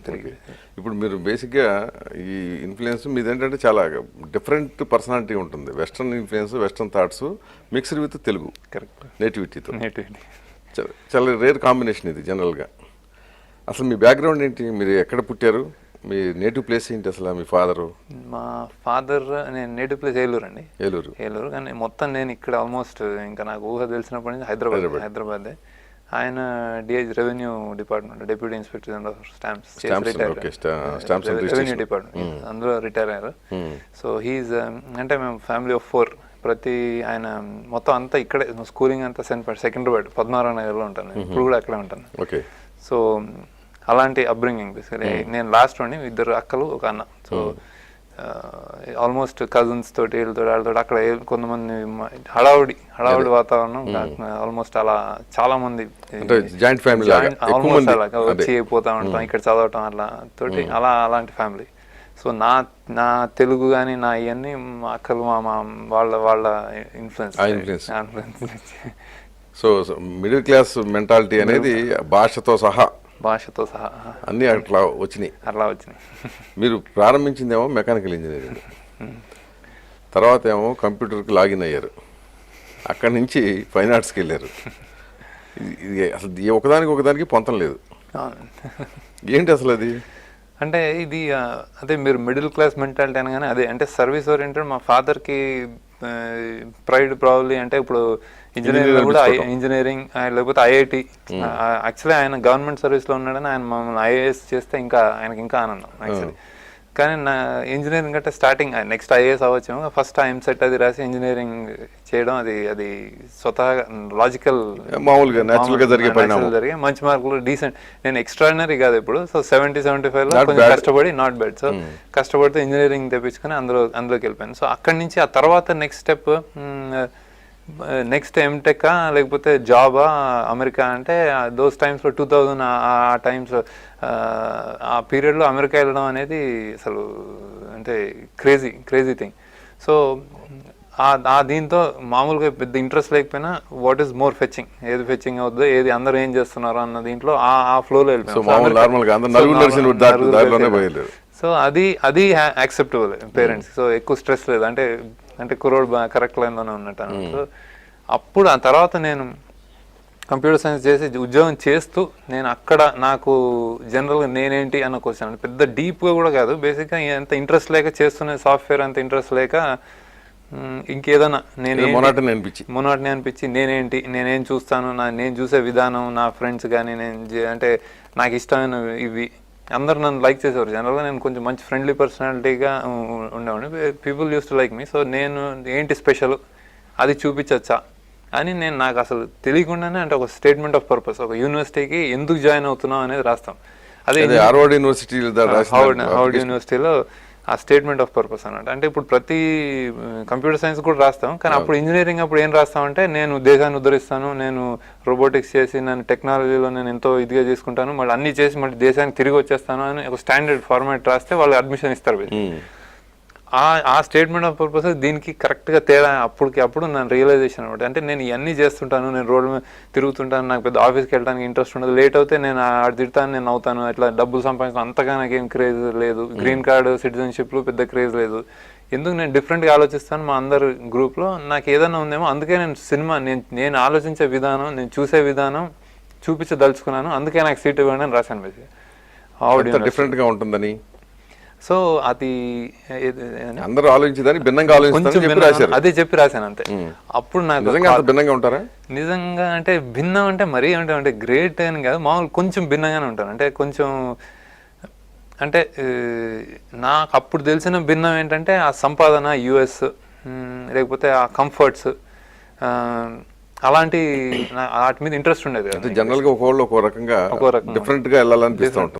తిరిగి. ఇప్పుడు మీరు బేసిక్గా ఈ ఇన్ఫ్లుయెన్స్ మీది ఏంటంటే చాలా డిఫరెంట్ పర్సనాలిటీ ఉంటుంది. Western influence, western thoughts mixed with Telugu correct నేటివిటీతో. నేటివిటీ చాలా రేర్ కాంబినేషన్ ఇది జనరల్గా. అసలు మీ బ్యాక్గ్రౌండ్ ఏంటి? మీరు ఎక్కడ పుట్టారు? మీ నేటివ్ ప్లేస్ ఏంటి అసలు? మీ ఫాదరు? మా ఫాదర్, నేను నేటివ్ ప్లేస్ ఏలూరు అండి. ఏలూరు. కానీ మొత్తం నేను ఇక్కడ ఆల్మోస్ట్ ఇంకా నాకు ఊహ తెలిసినప్పటి నుంచి హైదరాబాదే. ఆయన DIG revenue department, deputy inspector general of stamps revenue department, అందులో రిటైర్ అయ్యారు. సో హీఈస్ అంటే మేము ఫ్యామిలీ ఆఫ్ 4. ఆయన మొత్తం అంతా ఇక్కడే, స్కూలింగ్ అంతా సెకండ్రాబాద్ పద్మనాభ నగర్లో ఉంటాను. ఇప్పుడు కూడా అక్కడే ఉంటాను. సో అలాంటి అప్బ్రింగింగ్ బేసికలీ. నేను లాస్ట్ వాడిని, 2 అక్కలు 1 అన్న. సో ఆల్మోస్ట్ కజిన్స్ తోటి వాళ్ళతో అక్కడ కొంతమంది హడావుడి వాతావరణం. ఆల్మోస్ట్ అలా చాలా మంది జాయింట్ ఫ్యామిలీ ఆల్మోస్ట్ అలా వచ్చి పోతా ఉంటాం, ఇక్కడ చదవటం అలా తోటి అలాంటి ఫ్యామిలీ. సో నా తెలుగు కానీ నా ఇవన్నీ మా అక్కలు వాళ్ళ influence. So middle class mentality అనేది భాషతో సహా అన్నీ అట్లా వచ్చినాయి. మీరు ప్రారంభించిందేమో మెకానికల్ ఇంజనీరింగ్, తర్వాత ఏమో కంప్యూటర్కి లాగిన్ అయ్యారు, అక్కడి నుంచి ఫైన్ ఆర్ట్స్కి వెళ్ళారు. ఇది అసలు ఒకదానికి పొంతం లేదు. ఏంటి అసలు అది? అంటే ఇది అదే మీరు మిడిల్ క్లాస్ మెంటాలిటీ అనగానే అదే, అంటే సర్వీస్ ఓరియంటెడ్. మా ఫాదర్కి ప్రైడ్ ప్రాబ్లీ అంటే ఇప్పుడు ఇంజనీరింగ్ కూడా, ఇంజనీరింగ్ లేకపోతే ఐఐటి. యాక్చువల్లీ ఆయన గవర్నమెంట్ సర్వీస్లో ఉన్నాడని ఆయన మమ్మల్ని ఐఏఎస్ చేస్తే ఆయనకి ఇంకా ఆనందం యాక్చువల్లీ. కానీ నా ఇంజనీరింగ్ అంటే స్టార్టింగ్ నెక్స్ట్ ఐఏఎస్ అవ్వచ్చేమో, ఫస్ట్ ఎంసెట్ అది రాసి ఇంజనీరింగ్ చేయడం అది స్వతహాగా లాజికల్, మామూలుగా న్యాచురల్గా జరిగే మంచి మార్కులు, డీసెంట్. నేను ఎక్స్ట్రాడినరీ కాదు ఇప్పుడు. సో 70-75లో కొంచెం కష్టపడి, నాట్ బ్యాడ్. సో కష్టపడితే ఇంజనీరింగ్ తెప్పించుకొని అందులోకి వెళ్ళిపోయాను. సో అక్కడి నుంచి ఆ తర్వాత నెక్స్ట్ స్టెప్, నెక్స్ట్ ఎంటెకా లేకపోతే జాబా అమెరికా. అంటే దోస్ టైమ్స్లో 2000 ఆ టైమ్స్లో, ఆ పీరియడ్లో అమెరికా వెళ్ళడం అనేది అసలు అంటే క్రేజీ థింగ్. సో దీంతో మామూలుగా పెద్ద ఇంట్రెస్ట్ లేకపోయినా వాట్ ఈస్ మోర్ ఫెచ్చింగ్, ఏది ఫెచ్చింగ్ అవుతుందో, ఏది అందరూ ఏం చేస్తున్నారు అన్న దీంట్లో ఆ ఫ్లోలో వెళ్ళిపోయాం. సో అది యాక్సెప్టబుల్ పేరెంట్స్. సో ఎక్కువ స్ట్రెస్ లేదు, అంటే కుర్రోడు కరెక్ట్ లైన్లోనే ఉన్నట్టు. సో అప్పుడు ఆ తర్వాత నేను కంప్యూటర్ సైన్స్ చేసి ఉద్యోగం చేస్తూ, నేను అక్కడ నాకు జనరల్గా నేనేంటి అన్న క్వశ్చన్, అంటే పెద్ద డీప్గా కూడా కాదు, బేసిక్గా ఎంత ఇంట్రెస్ట్ లేక చేస్తున్న సాఫ్ట్వేర్ అంత ఇంట్రెస్ట్ లేక ఇంకేదన్నా మొనాటని అనిపించి నేనేం చూస్తాను, నేను చూసే విధానం, నా ఫ్రెండ్స్ కానీ అంటే నాకు ఇష్టమైన ఇవి అందరు నన్ను లైక్ చేసేవారు. జనరల్గా నేను కొంచెం మంచి ఫ్రెండ్లీ పర్సనాలిటీగా ఉండేవాడిని. People use to like me. So నేను ఏంటి స్పెషల్ అది చూపించచ్చా అని నాకు అసలు తెలియకుండానే, అంటే ఒక స్టేట్మెంట్ ఆఫ్ పర్పస్, ఒక యూనివర్సిటీకి ఎందుకు జాయిన్ అవుతున్నాం అనేది రాస్తాం. అదే హార్వర్డ్ యూనివర్సిటీలో ఆ స్టేట్మెంట్ ఆఫ్ పర్పస్ అన్నమాట. అంటే ఇప్పుడు ప్రతి కంప్యూటర్ సైన్స్ కూడా రాస్తాం, కానీ అప్పుడు ఇంజనీరింగ్ అప్పుడు ఏం రాస్తామంటే, నేను దేశాన్ని ఉద్ధరిస్తాను, నేను రోబోటిక్స్ చేసి నేను టెక్నాలజీలో నేను ఎంతో ఇదిగా చేసుకుంటాను, మళ్ళీ అన్ని చేసి మళ్ళీ దేశానికి తిరిగి వచ్చేస్తాను అని ఒక స్టాండర్డ్ ఫార్మాట్ రాస్తే వాళ్ళు అడ్మిషన్ ఇస్తారు. ఆ స్టేట్మెంట్ ఆఫ్ పర్పస్ దీనికి కరెక్ట్గా తేడా అప్పుడు నేను రియలైజేషన్ అనమాట. అంటే నేను ఇవన్నీ చేస్తుంటాను, నేను రోడ్డు మీద తిరుగుతుంటాను, నాకు పెద్ద ఆఫీస్కి వెళ్ళడానికి ఇంట్రెస్ట్ ఉండదు, లేట్ అవుతే నేను తిడతాను, నేను అవుతాను, ఇట్లా డబ్బులు సంపాదించడం అంతగా నాకేం క్రేజ్ లేదు, గ్రీన్ కార్డు సిటిజన్షిప్లో పెద్ద క్రేజ్ లేదు, ఎందుకు నేను డిఫరెంట్గా ఆలోచిస్తాను, మా అందరు గ్రూప్లో నాకు ఏదైనా ఉందేమో, అందుకే నేను సినిమా నేను ఆలోచించే విధానం, నేను చూసే విధానం చూపించదలుచుకున్నాను, అందుకే నాకు సీట్ ఇవ్వండి అని రాశాను. బేసిక్గా డిఫరెంట్గా ఉంటుందని. సో అది అందరూ ఆలోచించేదాన్ని భిన్నంగా అదే చెప్పి రాశాను అంతే. అప్పుడు నాకు భిన్నంగా ఉంటారా? నిజంగా అంటే భిన్నం అంటే మరీ అంటే గ్రేట్ అని కాదు, మామూలు కొంచెం భిన్నంగానే ఉంటాను. అంటే కొంచెం అంటే నాకు అప్పుడు తెలిసిన భిన్నం ఏంటంటే ఆ సంపాదన, యుఎస్ లేకపోతే ఆ కంఫర్ట్స్, అలాంటి వాటి మీద ఇంట్రెస్ట్ ఉండేది. జనరల్గా ఒక్కొక్క రకంగా డిఫరెంట్గా వెళ్ళాలనిపిస్తూ ఉంటుంది.